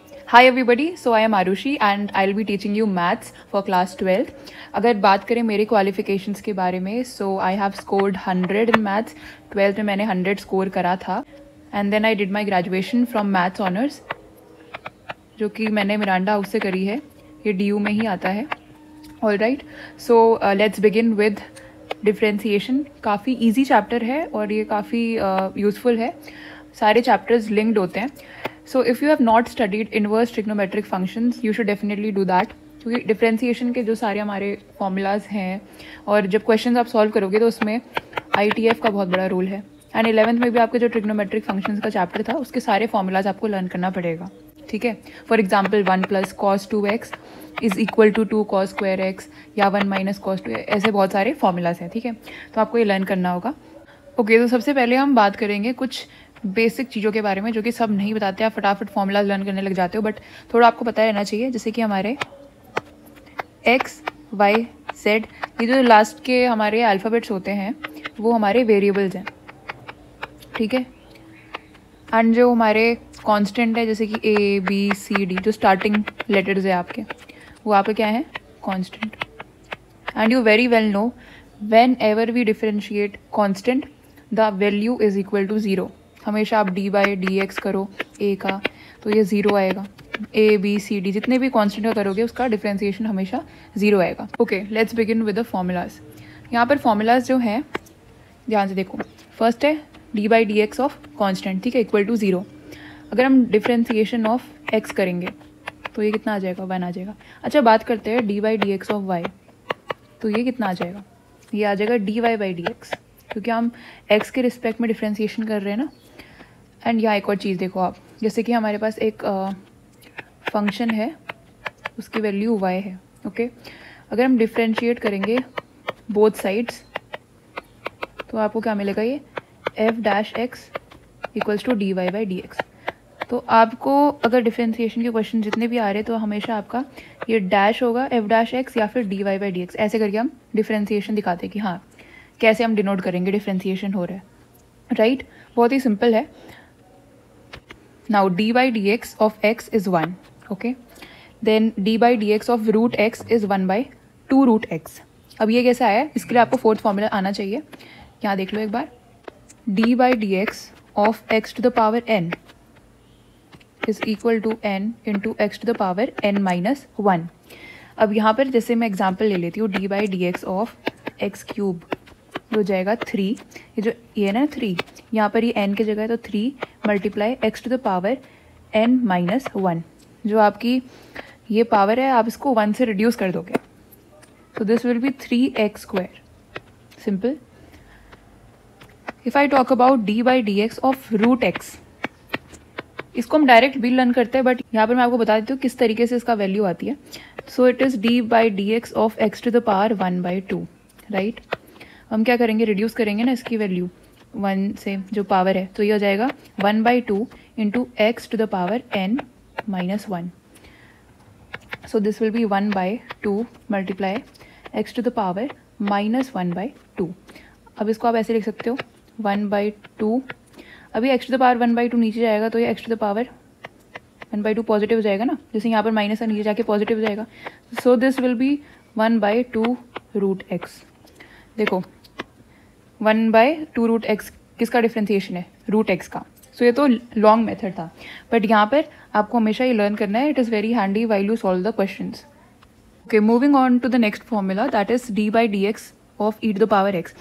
Hi everybody, so I am Arushi and I'll be teaching you maths for class 12th. अगर बात करें मेरे qualifications के बारे में, so I have scored 100 in maths. 12th में मैंने 100 स्कोर करा था and then I did my graduation from maths honors, जो कि मैंने मिरांडा हाउस से करी है. ये DU में ही आता है. Alright, so let's begin with differentiation. काफ़ी ईजी चैप्टर है और ये काफ़ी यूज़फुल है. सारे चैप्टर्स लिंक्ड होते हैं. So if you have not studied inverse trigonometric functions you should definitely do that, क्योंकि डिफ्रेंसीशन के जो सारे हमारे फॉर्मूलाज हैं और जब क्वेश्चन आप सॉल्व करोगे तो उसमें ITF का बहुत बड़ा रोल है. एंड 11th में भी आपके जो ट्रिग्नोमेट्रिक फंक्शंस का चैप्टर था उसके सारे फॉर्मूलाज आपको लर्न करना पड़ेगा. ठीक है. For example 1 + cos 2x is equal to 2 cos square x या 1 - cos 2, ऐसे बहुत सारे फॉर्मूलाज हैं. ठीक है, तो आपको ये लर्न करना होगा. ओके, तो सबसे पहले हम बात करेंगे कुछ बेसिक चीज़ों के बारे में जो कि सब नहीं बताते. आप फटाफट फॉर्मूलाज लर्न करने लग जाते हो, बट थोड़ा आपको पता रहना चाहिए. जैसे कि हमारे x, y, z, ये जो लास्ट के हमारे अल्फ़ाबेट्स होते हैं वो हमारे वेरिएबल्स हैं. ठीक है. एंड जो हमारे कांस्टेंट है जैसे कि A, B, C, D, जो स्टार्टिंग लेटर्स है आपके, वो आपके क्या है? Constant. And you very well know whenever we differentiate constant the value is equal to 0. हमेशा आप dy/dx करो a का तो ये 0 आएगा. A, B, C, D जितने भी कांस्टेंट का करोगे उसका डिफरेंशिएशन हमेशा 0 आएगा. Okay, let's begin with the formulas. यहाँ पर फॉर्मूलाज जो हैं ध्यान से देखो. फर्स्ट है dy/dx ऑफ कांस्टेंट, ठीक है, इक्वल टू 0. अगर हम डिफरेंशिएशन ऑफ x करेंगे तो ये कितना आ जाएगा? 1 आ जाएगा. अच्छा, बात करते हैं dy/dx ऑफ y, तो ये कितना आ जाएगा? ये आ जाएगा dy/dx, क्योंकि हम x के रिस्पेक्ट में डिफरेंशिएशन कर रहे हैं ना. एंड यहाँ एक और चीज़ देखो आप, जैसे कि हमारे पास एक फंक्शन है, उसकी वैल्यू y है. ओके, अगर हम डिफरेंशिएट करेंगे बोथ साइड्स तो आपको क्या मिलेगा? ये f' इक्वल्स टू dy/dx. तो आपको अगर डिफरेंशिएशन के क्वेश्चन जितने भी आ रहे हैं तो हमेशा आपका ये डैश होगा f' या फिर dy/dx. ऐसे करके हम डिफरेंशिएशन दिखाते हैं कि हाँ कैसे हम डिनोट करेंगे डिफरेंशिएशन हो रहा है. राइट, बहुत ही सिंपल है. Now dy/dx of x is 1. Okay, then dy/dx of √x is 1/2 √x. अब ये कैसा है, इसके लिए आपको फोर्थ फॉर्मूला आना चाहिए. यहाँ देख लो एक बार. dy/dx of x to the power n is equal to n into x to the power n-1. अब यहाँ पर जैसे मैं एग्जाम्पल ले लेती हूँ, dy/dx ऑफ x³ हो जाएगा 3. ये है ना 3, यहाँ पर ये n की जगह है तो 3 × x to the power n-1. जो आपकी ये पावर है आप इसको 1 से रिड्यूस कर दोगे तो this will B 3x². Simple. If I talk about dy/dx of √x, इसको हम डायरेक्ट भी लर्न करते हैं, बट यहाँ पर मैं आपको बता देती हूँ किस तरीके से इसका वैल्यू आती है. So it is dy/dx of x to the power 1/2. Right, हम क्या करेंगे? रिड्यूस करेंगे ना इसकी वैल्यू 1 से, जो पावर है, तो ये हो जाएगा 1/2 into x to the power n-1. So this will be 1/2 × x to the power -1/2. अब इसको आप ऐसे लिख सकते हो 1/2. अभी x टू द पावर 1/2 नीचे जाएगा तो ये x to the power 1/2 positive हो जाएगा ना, जैसे यहाँ पर माइनस है नीचे जाके पॉजिटिव हो जाएगा. सो दिस विल बी 1/2 √x. देखो 1/2 √x किसका डिफरेंशिएशन है? √x का. सो ये तो लॉन्ग मेथड था, बट यहाँ पर आपको हमेशा ये लर्न करना है. It is very handy while you solve the questions. Okay, moving on to the next formula, that is dy/dx of e to the power x.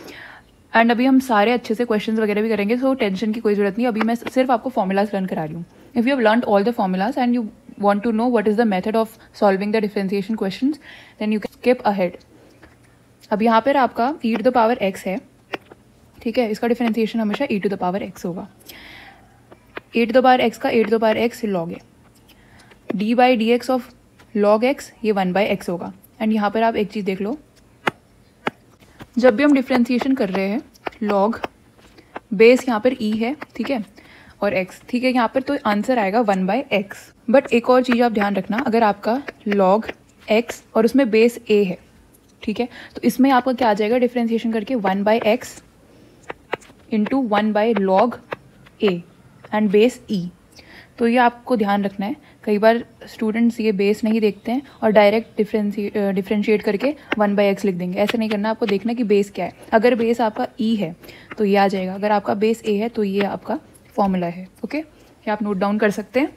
And अभी हम सारे अच्छे से क्वेश्चंस वगैरह भी करेंगे, सो टेंशन की कोई ज़रूरत नहीं. अभी मैं सिर्फ आपको फॉर्मूलाज लर्न करा रही हूँ. If you have learned all the formulas and you want to know what is the method of solving the differentiation questions, then you can skip ahead. अब यहाँ पर आपका e to the power x है, ठीक है, इसका differentiation हमेशा e to the power x होगा. e to the power x का e to the power x log है. dy/dx ऑफ log x ये 1/x होगा. एंड यहाँ पर आप एक चीज़ देख लो, जब भी हम डिफरेंशिएशन कर रहे हैं log बेस यहाँ पर e है, ठीक है, और x, ठीक है, यहाँ पर तो आंसर आएगा 1/x. बट एक और चीज़ आप ध्यान रखना, अगर आपका log x और उसमें बेस a है, ठीक है, तो इसमें आपका क्या आ जाएगा डिफरेंशिएशन करके 1/x into 1/log a and base e. तो ये आपको ध्यान रखना है. कई बार स्टूडेंट्स ये बेस नहीं देखते हैं और डायरेक्ट डिफ्रेंशिएट करके 1/x लिख देंगे। ऐसा नहीं करना, आपको देखना कि बेस क्या है। अगर बेस आपका ई है तो ये आ जाएगा, अगर आपका बेस ए है तो ये आपका फॉर्मूला है। ओके, ये आप नोट डाउन कर सकते हैं।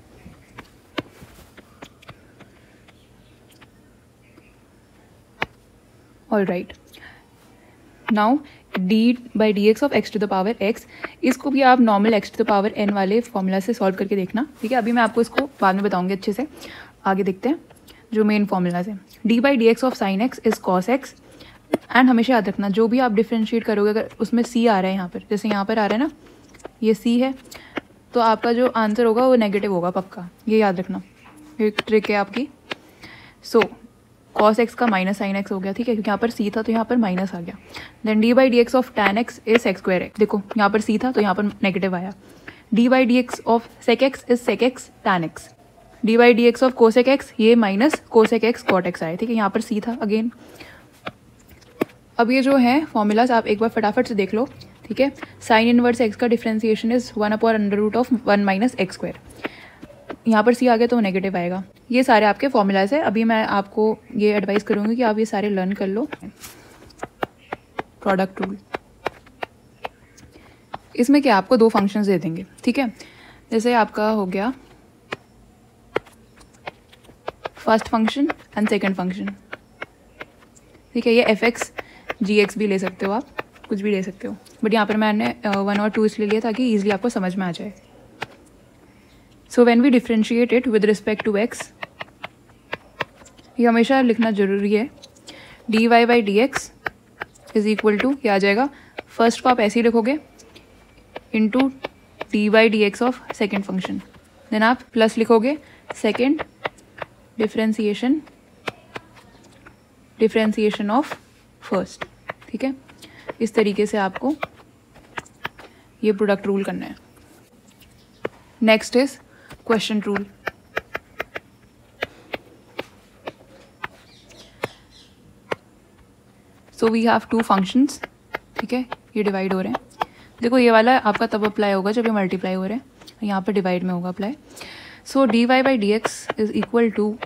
All right, now d/dx of x to the power x, इसको भी आप normal x to the power n वाले फॉर्मूला से सॉल्व करके देखना। ठीक है, अभी मैं आपको इसको बाद में बताऊंगी अच्छे से। आगे देखते हैं जो मेन फॉर्मूला है। d/dx of sine x is cos x। And हमेशा याद रखना, जो भी आप डिफ्रेंशिएट करोगे, अगर उसमें c आ रहा है यहाँ पर, जैसे यहाँ पर आ रहा है ना, ये c है, तो आपका जो आंसर होगा वो नेगेटिव होगा पक्का, ये याद रखना, ये ट्रिक है आपकी। सो cos x का माइनस साइन x हो गया, ठीक है, क्योंकि यहाँ पर c था तो यहाँ पर माइनस आ गया। Then d/dx of tan x is sec square x। देखो यहाँ पर c था तो यहाँ पर नेगेटिव आया। d/dx of sec x is sec x tan x। d/dx of cosec x, ये minus cosec x cot x आया, ठीक है, यहाँ पर c था अगेन। अब ये जो है फॉर्मूलाज आप एक बार फटाफट से देख लो, ठीक है। साइन इनवर्स x का differentiation is 1/√1 minus x square. यहाँ पर c आ गया तो नेगेटिव आएगा। ये सारे आपके फॉर्मूलाज है। अभी मैं आपको ये एडवाइस करूँगी कि आप ये सारे लर्न कर लो। प्रोडक्ट रूल, इसमें क्या आपको 2 फंक्शंस दे देंगे, ठीक है। जैसे आपका हो गया first function and second function, ठीक है। ये f(x) g(x) भी ले सकते हो, आप कुछ भी ले सकते हो, बट यहाँ पर मैंने 1 और 2 इसलिए लिया ताकि ईजिली आपको समझ में आ जाए। So when we differentiate it with respect to x, ये हमेशा लिखना जरूरी है, dy/dx इज इक्वल टू, ये आ जाएगा, फर्स्ट को आप ऐसे ही लिखोगे, into d/dx of second function. Then आप प्लस लिखोगे सेकेंड डिफ्रेंसिएशन ऑफ फर्स्ट, ठीक है। इस तरीके से आपको ये प्रोडक्ट रूल करना है। Next is question rule. So we have 2 functions, ठीक है, ये डिवाइड हो रहे हैं। देखो ये वाला आपका तब अप्लाई होगा जब ये मल्टीप्लाई हो रहे हैं, यहाँ पर डिवाइड में होगा apply. So dy/dx is equal to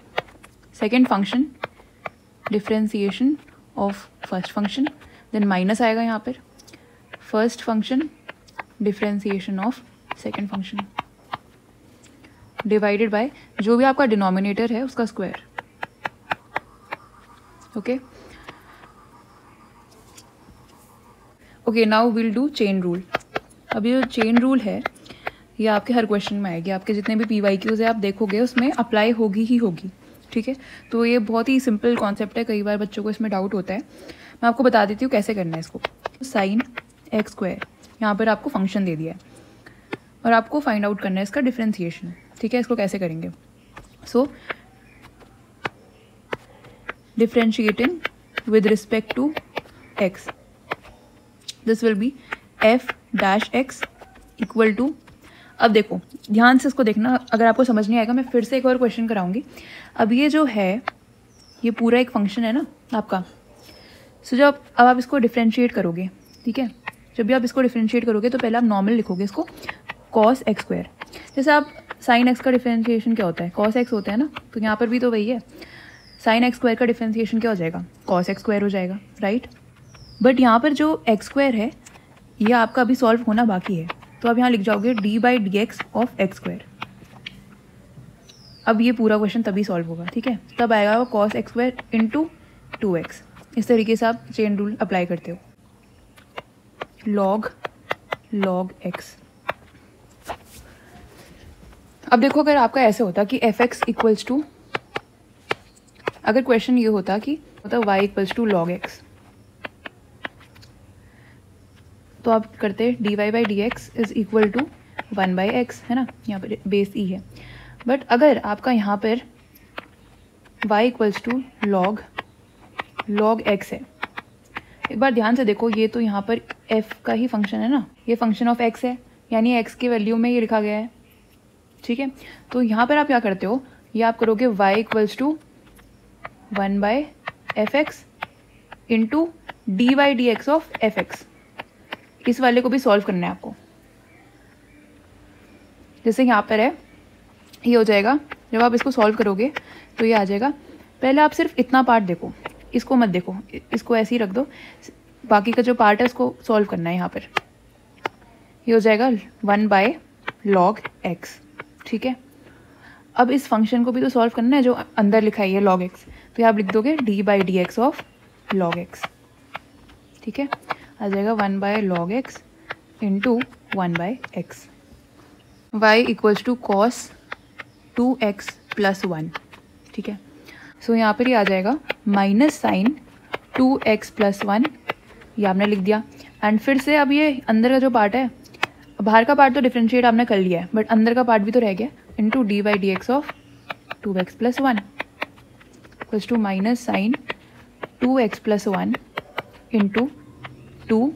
second function differentiation of first function, then minus आएगा यहाँ पर first function differentiation of second function, divided by जो भी आपका डिनोमिनेटर है उसका square. Okay okay, now will do chain rule. अब ये जो चेन रूल है ये आपके हर क्वेश्चन में आएगी, आपके जितने भी PYQs है आप देखोगे उसमें अप्लाई होगी ही होगी, ठीक है। तो ये बहुत ही सिंपल कॉन्सेप्ट है, कई बार बच्चों को इसमें डाउट होता है। मैं आपको बता देती हूँ कैसे करना है इसको। साइन x स्क्वायर, यहाँ पर आपको फंक्शन दे दिया है और आपको फाइंड आउट करना है इसका डिफ्रेंसिएशन, ठीक है। इसको कैसे करेंगे? So differentiating with respect to x, this will be f(x) equal to, अब देखो ध्यान से इसको देखना, अगर आपको समझ नहीं आएगा मैं फिर से एक और क्वेश्चन कराऊंगी। अब ये जो है ये पूरा एक फंक्शन है ना आपका। सो जब अब आप इसको डिफ्रेंशिएट करोगे, ठीक है, जब भी आप इसको डिफ्रेंशिएट करोगे तो पहले आप नॉर्मल लिखोगे इसको cos x स्क्वायर। जैसे आप साइन x का डिफ्रेंशिएशन क्या होता है, cos x होता है ना, तो यहाँ पर भी तो वही है। साइन x स्क्वायर का डिफ्रेंशिएशन क्या हो जाएगा, cos x स्क्वायर हो जाएगा, राइट। बट यहाँ पर जो x स्क्वायर है ये आपका अभी सॉल्व होना बाकी है, तो आप यहाँ लिख जाओगे d/dx ऑफ x स्क्वायर। अब ये पूरा क्वेश्चन तभी सॉल्व होगा, ठीक है, तब आएगा वो cos x square into 2x। इस तरीके से आप चेन रूल अप्लाई करते हो, log x। अब देखो अगर आपका ऐसे होता कि f(x) इक्वल्स टू, अगर क्वेश्चन ये होता कि होता y equals to log x, तो आप करते dy/dx is equal to 1/x, है ना, यहाँ पर बेस e है। बट अगर आपका यहाँ पर y equals to log x है, एक बार ध्यान से देखो, ये तो यहाँ पर f का ही फंक्शन है ना, ये फंक्शन ऑफ x है, यानी x की वैल्यू में ये लिखा गया है, ठीक है। तो यहाँ पर आप क्या करते हो, ये आप करोगे y equals to 1/fx into dy/dx of fx। इस वाले को भी सॉल्व करना है आपको। जैसे यहाँ पर है ये हो जाएगा। जब आप इसको सॉल्व करोगे तो ये आ जाएगा। पहले आप सिर्फ इतना पार्ट देखो, इसको मत देखो, इसको ऐसे ही रख दो, बाकी का जो पार्ट है उसको सॉल्व करना है यहाँ पर। ये हो जाएगा 1/log x, ठीक है। अब इस फंक्शन को भी तो सॉल्व करना है जो अंदर लिखा है log x, तो यहाँ आप लिख दोगे d/dx ऑफ log x, ठीक है। आ जाएगा 1/log x into 1/x। y equals to cos 2x + 1, ठीक है। सो यहाँ पर ये आ जाएगा माइनस साइन 2x + 1, ये आपने लिख दिया। एंड फिर से अब ये अंदर का जो पार्ट है, बाहर का पार्ट तो डिफ्रेंशिएट आपने कर लिया है, बट अंदर का पार्ट भी तो रह गया, into d/dx of 2x + 1 equals to minus sine 2x + 1 into 2,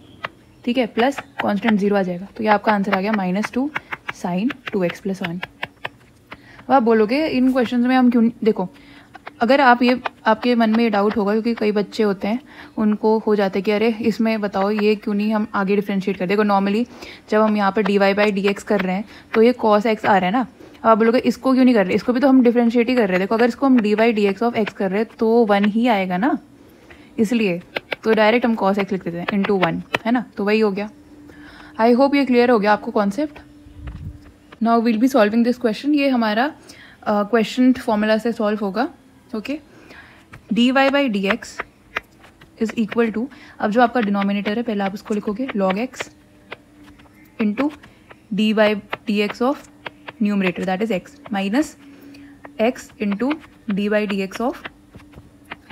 ठीक है, प्लस कॉन्स्टेंट 0 आ जाएगा, तो ये आपका आंसर आ गया -2 साइन 2x + 1। अब आप बोलोगे इन क्वेश्चंस में हम क्यों, देखो अगर आप ये, आपके मन में ये डाउट होगा क्योंकि कई बच्चे होते हैं उनको हो जाता है कि अरे इसमें बताओ ये क्यों नहीं हम आगे डिफ्रेंशिएट कर। देखो नॉर्मली जब हम यहाँ पर dy/dx कर रहे हैं तो ये cos x आ रहा है ना। अब आप बोलोगे इसको क्यों नहीं कर रहे, इसको भी तो हम डिफ्रेंशिएट ही कर रहे हैं। देखो अगर इसको हम dy/dx ऑफ x कर रहे हैं तो 1 ही आएगा ना, इसलिए तो डायरेक्ट हम cos x लिख देते हैं इंटू 1, है ना, तो वही हो गया। आई होप ये क्लियर हो गया आपको concept. Now will be solving this question. ये हमारा क्वेश्चन फॉर्मूला से सॉल्व होगा, okay. dy/dx is equal to, अब जो आपका डिनोमिनेटर है पहले आप उसको लिखोगे log x into dy/dx of numerator that is x minus x into dy/dx of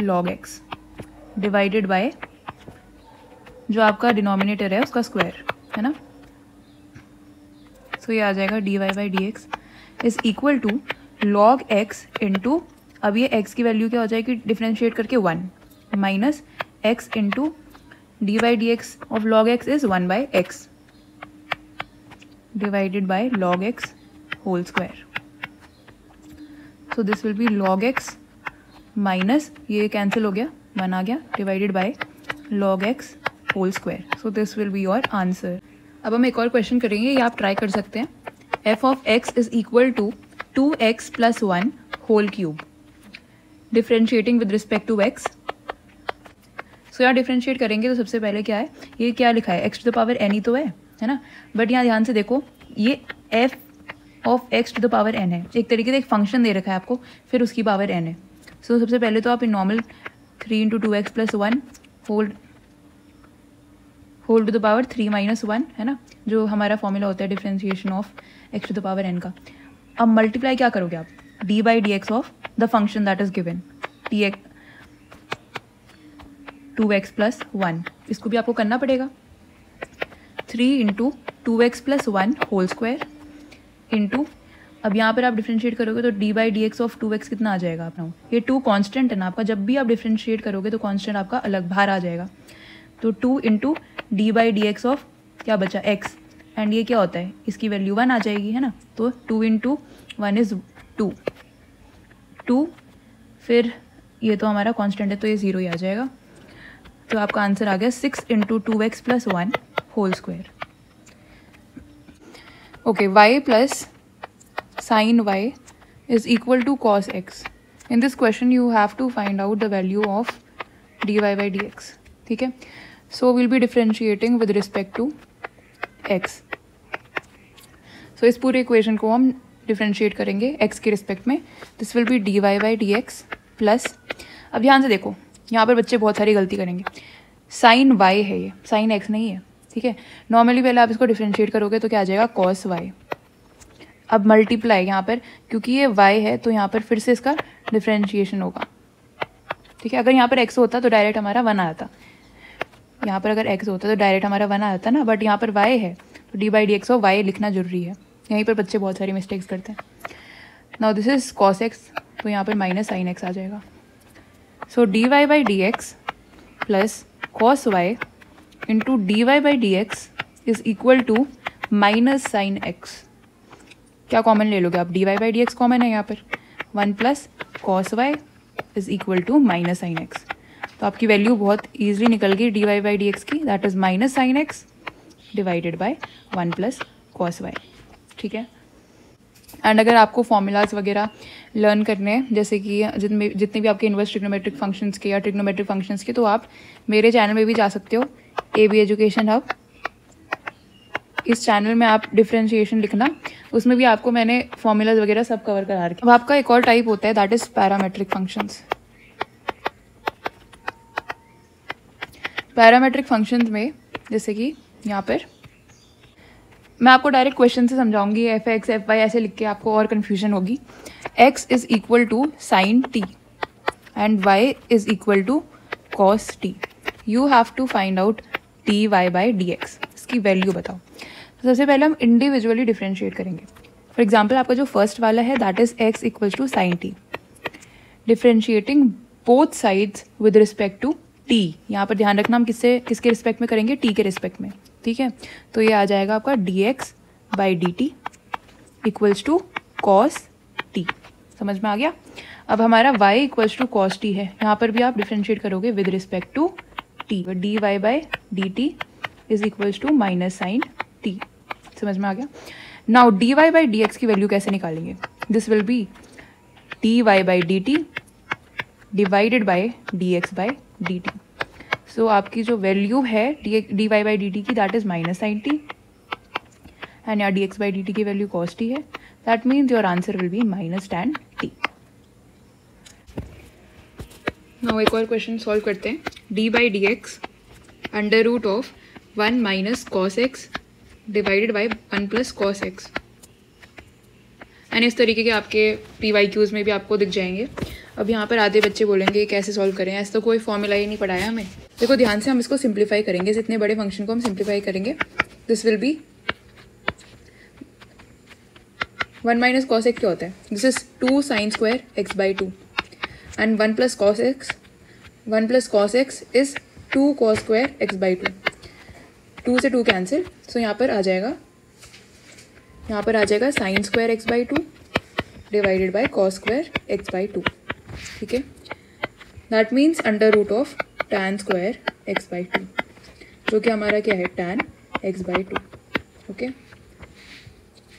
log x divided by जो आपका डिनोमिनेटर है उसका स्क्वायर, है ना। सो ये आ जाएगा dy/dx is equal to log x into, अब ये x की वैल्यू क्या हो जाएगी डिफ्रेंशिएट करके 1 minus x into dy/dx of log x is 1/x divided by log x whole square. So this will be log x minus ये cancel हो गया, 1 आ गया, divided by log x whole square. So this will be your answer. अब हम एक और question करेंगे, ये आप ट्राई कर सकते हैं। f of x is equal to 2x + 1 whole cube differentiating with respect to x। सो यहाँ डिफ्रेंशिएट करेंगे तो सबसे पहले क्या है, ये क्या लिखा है x to the power n ही तो है ना। बट यहाँ ध्यान से देखो ये f of x to the power n है, एक तरीके से एक फंक्शन दे रखा है आपको, फिर उसकी पावर n है। सो सबसे पहले तो आप इन normal 3 × 2x + 1 whole to the power 3 - 1, है ना, जो हमारा फॉर्मूला होता है differentiation of x to the power n का। अब मल्टीप्लाई क्या करोगे आप, d/dx of the function that is given 2x + 1, इसको भी आपको करना पड़ेगा 3 × 2x + 1 होल स्क्वायर इंटू, अब यहाँ पर आप डिफ्रेंशिएट करोगे तो d/dx ऑफ 2x कितना आ जाएगा अपना, ये 2 कांस्टेंट है ना आपका, जब भी आप डिफ्रेंशिएट करोगे तो कांस्टेंट आपका अलग बाहर आ जाएगा। तो 2 × d/dx ऑफ क्या बचा x, एंड ये क्या होता है, इसकी वैल्यू 1 आ जाएगी, है ना। तो 2 × 1 इज 2, फिर ये तो हमारा कांस्टेंट है तो ये 0 ही आ जाएगा। तो आपका आंसर आ गया 6 × 2x + 1 whole square. Okay, y plus sin y is equal to cos x. In this question you have to find out the value of dy/dx, ठीक है। So we'll be differentiating with respect to x. So इस पूरे equation को हम differentiate करेंगे x के respect में। This will B dy/dx plus, अब ध्यान से देखो यहाँ पर बच्चे बहुत सारी गलती करेंगे, sin y है ये, sin x नहीं है, ठीक है। नॉर्मली पहले आप इसको डिफ्रेंशिएट करोगे तो क्या आ जाएगा cos y। अब मल्टीप्लाई यहाँ पर, क्योंकि ये y है तो यहाँ पर फिर से इसका डिफ्रेंशिएशन होगा, ठीक है। अगर यहाँ पर x होता तो डायरेक्ट हमारा 1 आता, यहाँ पर अगर x होता तो डायरेक्ट हमारा 1 आता ना, बट यहाँ पर y है तो d/dx ऑफ y लिखना जरूरी है। यहीं पर बच्चे बहुत सारी मिस्टेक्स करते हैं। Now this is cos x, तो यहाँ पर माइनस sin x आ जाएगा। So dy/dx plus cos y into dy/dx is equal to minus sin x। क्या कॉमन ले लोगे आप, dy/dx कॉमन है यहाँ पर, 1 plus cos y is equal to minus sin x। तो आपकी वैल्यू बहुत ईजिली निकल गई dy/dx की, that is minus sin x divided by 1 plus cos y, ठीक है। एंड अगर आपको फॉर्मूलाज वगैरह लर्न करने हैं, जैसे कि जितने भी आपके इनवर्स ट्रिग्नोमेट्रिक फंक्शंस के या ट्रिग्नोमेट्रिक फंक्शंस के, तो आप मेरे चैनल में भी जा सकते हो, AB एजुकेशन हब। इस चैनल में आप डिफरेंशिएशन लिखना, उसमें भी आपको मैंने फॉर्मूलाज वगैरह सब कवर करा रखे। अब आपका एक और टाइप होता है, that is parametric functions. Parametric functions में जैसे कि यहाँ पर मैं आपको डायरेक्ट क्वेश्चन से समझाऊंगी, f(x), fy ऐसे लिख के आपको और कन्फ्यूजन होगी। x is equal to sine t and y is equal to cos t। You have to find out dy by dx, इसकी वैल्यू बताओ। तो सबसे पहले हम इंडिविजुअली डिफ्रेंशिएट करेंगे। फॉर एग्जाम्पल आपका जो फर्स्ट वाला है that is x equal to sine t, differentiating both sides with respect to t। यहाँ पर ध्यान रखना हम किसके रिस्पेक्ट में करेंगे, t के रिस्पेक्ट में, ठीक है। तो ये आ जाएगा आपका dx by D T equals to cos t। समझ में आ गया। अब हमारा y equals to cos t है, यहाँ पर भी आप डिफ्रेंशिएट करोगे with respect to t, dy by D T is equals to minus sine t। समझ में आ गया। नाउ dy बाई dx की वैल्यू कैसे निकालेंगे, this will be dy by D T divided by dx by D T. So आपकी जो value है dy बाई डी टी की that is minus sine t, and यहाँ dx बाई डी टी की value cos t है, that means your answer will be minus tan t. Now एक और question solve करते हैं। D by d x under root of 1 minus cos x divided by 1 plus cos x. And इस तरीके के आपके PYQs में भी आपको दिख जाएंगे। अब यहाँ पर आधे बच्चे बोलेंगे कैसे सॉल्व करें, ऐसा तो कोई फॉर्मूला ही नहीं पढ़ाया हमें। देखो ध्यान से, हम इसको सिंप्लीफाई करेंगे, इस इतने बड़े फंक्शन को हम सिंप्लीफाई करेंगे। This will B 1 minus cos x क्या होता है, this is 2 sign square x by 2 and 1 plus cos x is 2 cos square x by 2। 2 से 2 कैंसिल, सो यहाँ पर आ जाएगा sine square x by 2 divided by cos square x by 2, ठीक है। That means under root of tan square x by 2, जो कि हमारा क्या है, टैन एक्स बाई 2, ओके।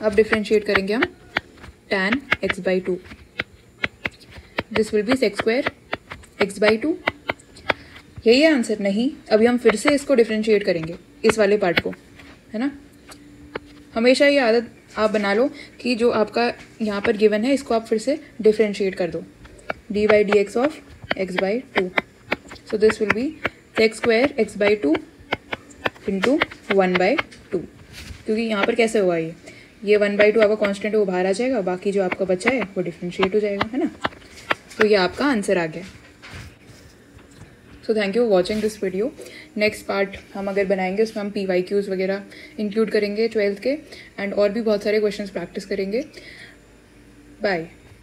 अब डिफ्रेंशिएट करेंगे हम tan x by 2, this will be sec square x by 2। यही है आंसर? नहीं, अभी हम फिर से इसको डिफ्रेंशिएट करेंगे, इस वाले पार्ट को, है ना। हमेशा ये आदत आप बना लो कि जो आपका यहाँ पर गिवन है इसको आप फिर से डिफ्रेंशिएट कर दो, D by d x of x by 2। So this will be sec square x by 2 into 1 by 2, क्योंकि यहाँ पर कैसे हुआ ये 1 बाई 2 आपका कॉन्स्टेंट है, वो बाहर आ जाएगा, बाकी जो आपका बचा है वो डिफ्रेंशिएट हो जाएगा, है ना। तो ये आपका आंसर आ गया। So thank you for watching this video. Next part हम अगर बनाएंगे उसमें हम PYQs वगैरह इंक्लूड करेंगे 12th के, एंड और भी बहुत सारे क्वेश्चंस प्रैक्टिस करेंगे। बाय।